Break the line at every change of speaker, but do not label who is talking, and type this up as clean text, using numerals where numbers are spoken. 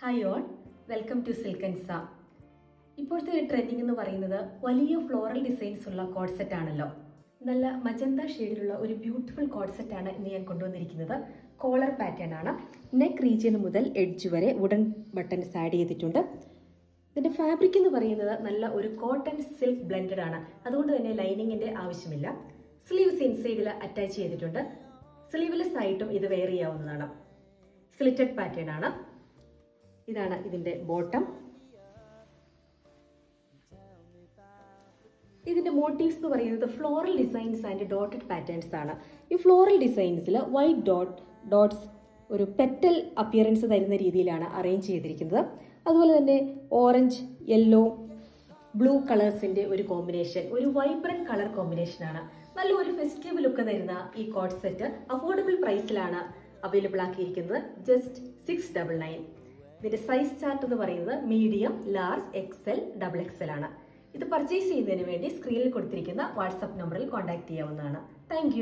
Hi all, welcome to Silk and Sam. ഇപ്പോഴത്തെ trending എന്ന് പറയുന്നത് വലിയ ഫ്ലോറൽ ഡിസൈൻസ് ഉള്ള കോഡ് സെറ്റ് ആണല്ലോ. നല്ല മജന്ത ഷെയ്ഡിലുള്ള ഒരു ബ്യൂട്ടിഫുൾ കോഡ് സെറ്റ് ആണ് ഇന്ന് ഞാൻ കൊണ്ടുവന്നിരിക്കുന്നത്. കോളർ പാറ്റേൺ ആണ്. നെക്ക് റീജിയൻ മുതൽ എഡ്ജ് വരെ വുഡൻ ബട്ടൺസ് ആഡ് ചെയ്തിട്ടുണ്ട്. ഇതിന്റെ ഫാബ്രിക് എന്ന് പറയുന്നത് നല്ല ഒരു കോട്ടൺ സിൽക്ക് ബ്ലെൻഡഡ് ആണ്. അതുകൊണ്ട് തന്നെ ലൈനിങ്ങിന്റെ ആവശ്യമില്ല. സ്ലീവ്സ് ഇൻസൈഡിൽ അറ്റാച്ച് ചെയ്തിട്ടുണ്ട്. സ്ലീവ്ലെസ് ആയിട്ടും ഇത് വെയർ ചെയ്യാവുന്നതാണ്. സ്ലിറ്റഡ് പാറ്റേൺ ആണ്. ഇതാണ് ഇതിന്റെ ബോട്ടം. ഇതിന്റെ മോട്ടീവ്സ് എന്ന് പറയുന്നത് floral designs and dotted patterns ആണ്. ഈ ഫ്ലോറൽ ഡിസൈൻസിൽ വൈറ്റ് ഡോട്ട്സ് ഒരു പെറ്റൽ അപ്പിയറൻസ് തരുന്ന രീതിയിലാണ് അറേഞ്ച് ചെയ്തിരിക്കുന്നത്. അതുപോലെ തന്നെ ഓറഞ്ച്, യെല്ലോ, ബ്ലൂ കളേഴ്സിന്റെ ഒരു കോമ്പിനേഷൻ, ഒരു വൈബ്രന്റ് കളർ കോമ്പിനേഷൻ ആണ്. നല്ല ഒരു ഫെസ്റ്റീവ് ലുക്ക് തരുന്ന ഈ കോഡ് സെറ്റ് അഫോർഡബിൾ പ്രൈസിലാണ് അവൈലബിൾ ആക്കിയിരിക്കുന്നത്. ജസ്റ്റ് 699. ഇതിന്റെ സൈസ് ചാർട്ട് എന്ന് പറയുന്നത് medium, large, XL, double XL ആണ്. ഇത് പർച്ചേസ് ചെയ്യുന്നതിന് വേണ്ടി സ്ക്രീനിൽ കൊടുത്തിരിക്കുന്ന വാട്സ്ആപ്പ് നമ്പറിൽ കോൺടാക്ട് ചെയ്യാവുന്നതാണ്. താങ്ക്